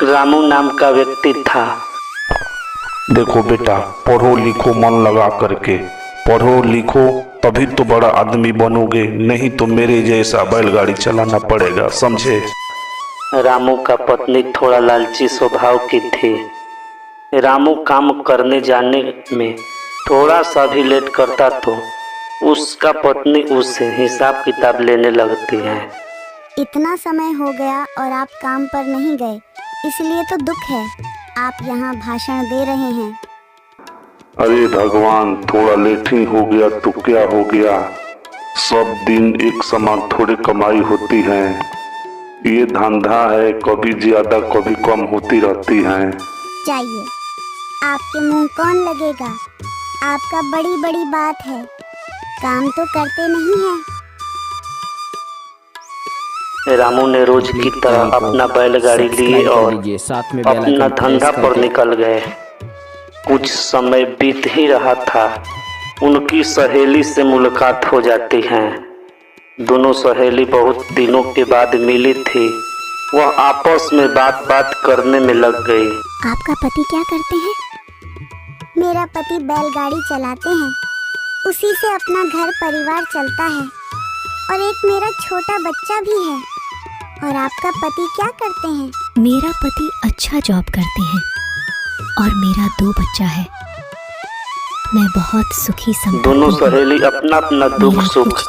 रामू नाम का व्यक्ति था। देखो बेटा, पढ़ो लिखो मन लगा करके, पढ़ो लिखो तभी तो बड़ा आदमी बनोगे, नहीं तो मेरे जैसा बैलगाड़ी चलाना पड़ेगा, समझे। रामू का पत्नी थोड़ा लालची स्वभाव की थी। रामू काम करने जाने में थोड़ा सा भी लेट करता तो उसका पत्नी उससे हिसाब किताब लेने लगती है। इतना समय हो गया और आप काम पर नहीं गए, इसलिए तो दुख है। आप यहाँ भाषण दे रहे हैं। अरे भगवान, थोड़ा लेट ही हो गया तो क्या हो गया, सब दिन एक समान थोड़े कमाई होती है। ये धंधा है, कभी ज्यादा कभी कम होती रहती है। जाइए, आपके मुंह कौन लगेगा। आपका बड़ी बड़ी बात है, काम तो करते नहीं हैं। रामू ने रोज की तरह अपना बैलगाड़ी लिए और अपना धंधा पर निकल गए। कुछ समय बीत ही रहा था, उनकी सहेली से मुलाकात हो जाती है। दोनों सहेली बहुत दिनों के बाद मिली थी। वह आपस में बात करने में लग गई। आपका पति क्या करते हैं? मेरा पति बैलगाड़ी चलाते हैं, उसी से अपना घर परिवार चलता है और एक मेरा छोटा बच्चा भी है। और आपका पति क्या करते हैं? मेरा पति अच्छा जॉब करते हैं और मेरा 2 बच्चा है। मैं बहुत सुखी संपन्न। दोनों सहेली अपना अपना दुख सुख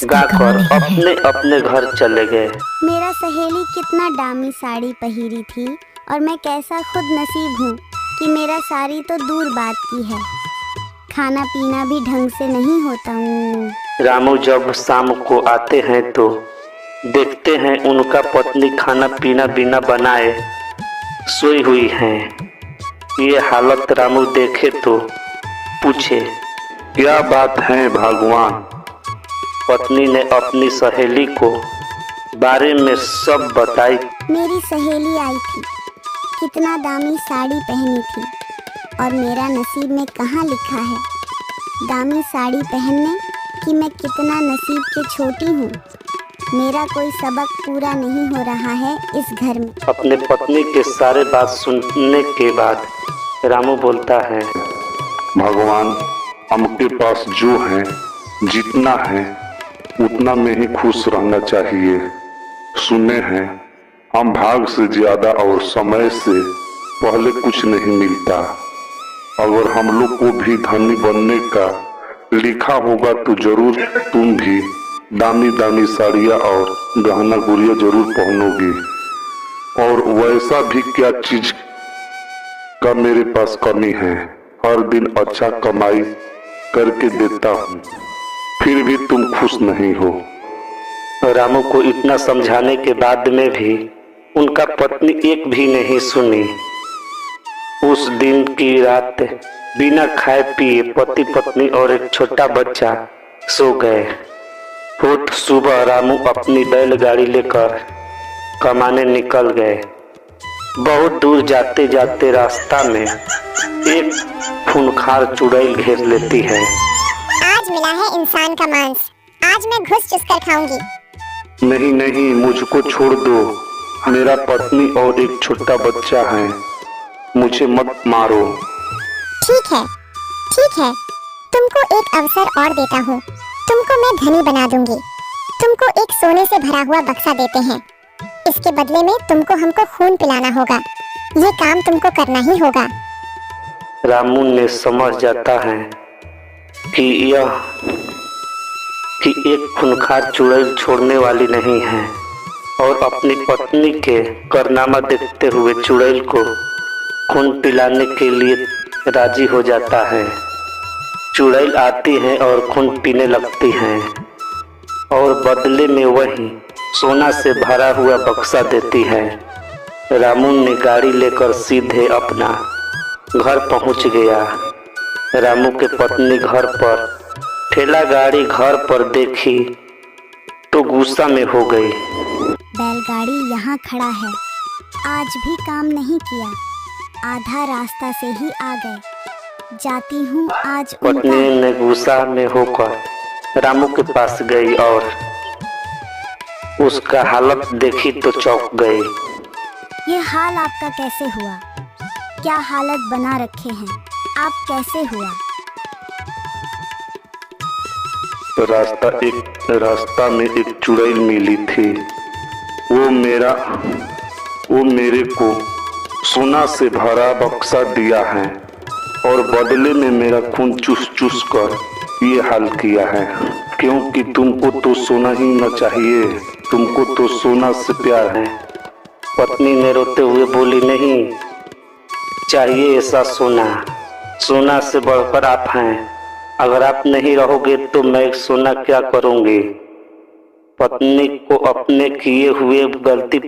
गाकर अपने अपने घर चले गए। मेरा सहेली कितना दामी साड़ी पहनी थी और मैं कैसा खुद नसीब हूँ कि मेरा साड़ी तो दूर बात की है, खाना पीना भी ढंग से नहीं होता हूँ। रामू जब शाम को आते हैं तो देखते हैं उनका पत्नी खाना पीना बिना बनाए सोई हुई है। ये हालत रामू देखे तो पूछे, क्या बात है भगवान। पत्नी ने अपनी सहेली को बारे में सब बताई। मेरी सहेली आई थी, कितना दामी साड़ी पहनी थी और मेरा नसीब में कहाँ लिखा है दामी साड़ी पहनने कि मैं कितना नसीब के छोटी हूँ। मेरा कोई सबक पूरा नहीं हो रहा है इस घर में। अपने पत्नी के सारे बात सुनने के बाद रामू बोलता है, भगवान, हमके पास जो है, जितना है उतना में ही खुश रहना चाहिए। सुने हैं हम भाग से ज्यादा और समय से पहले कुछ नहीं मिलता। अगर हम लोग को भी धनी बनने का लिखा होगा तो जरूर तुम भी दामी दामी साड़ियाँ और गहना गुड़िया जरूर पहनोगी। और वैसा भी क्या चीज का मेरे पास कमी है, हर दिन अच्छा कमाई करके देता हूँ, फिर भी तुम खुश नहीं हो। रामू को इतना समझाने के बाद में भी उनका पत्नी एक भी नहीं सुनी। उस दिन की रात बिना खाए पिए पति पत्नी और एक छोटा बच्चा सो गए। रोज सुबह रामू अपनी बैलगाड़ी लेकर कमाने निकल गए। बहुत दूर जाते जाते रास्ता में एक खूंखार चुड़ैल घेर लेती है। आज मिला है इंसान का मांस, आज मैं घुस चुस कर खाऊंगी। नहीं नहीं, मुझको छोड़ दो, मेरा पत्नी और एक छोटा बच्चा है, मुझे मत मारो। ठीक है, तुमको एक अवसर और देता हूँ, तुमको मैं धनी बना दूंगी। तुमको एक सोने से भरा हुआ बक्सा देते हैं, इसके बदले में तुमको हमको खून पिलाना होगा। ये काम तुमको करना ही होगा। रामू ने समझ जाता है कि एक खूंखार चुड़ैल छोड़ने वाली नहीं है और अपनी पत्नी के कारनामा देखते हुए चुड़ैल को खून पिलाने के लिए राजी हो जाता है। चुड़ैल आती है और खून पीने लगती है और बदले में वही सोना से भरा हुआ बक्सा देती है। रामू ने गाड़ी लेकर सीधे अपना घर पहुंच गया। रामू के पत्नी घर पर ठेला गाड़ी घर पर देखी तो गुस्सा में हो गई। बैलगाड़ी यहाँ खड़ा है, आज भी काम नहीं किया, आधा रास्ता से ही आ गए। जाती हूँ आज। पत्नी ने गुस्सा में होकर रामू के पास गई और उसका हालत देखी तो चौंक गई। ये हाल आपका कैसे हुआ? क्या हालत बना रखे हैं? आप कैसे हुआ? रास्ता में एक चुड़ैल मिली थी। वो मेरे को सोना से भरा बक्सा दिया है और बदले में मेरा खून चूस चूस कर ये हाल किया है। क्योंकि तुमको तो सोना ही न चाहिए, तुमको तो सोना से प्यार है। पत्नी ने रोते हुए बोली, नहीं चाहिए ऐसा सोना, सोना से बढ़कर आप हैं। अगर आप नहीं रहोगे तो मैं सोना क्या करूंगी? पत्नी को अपने किए हुए गलती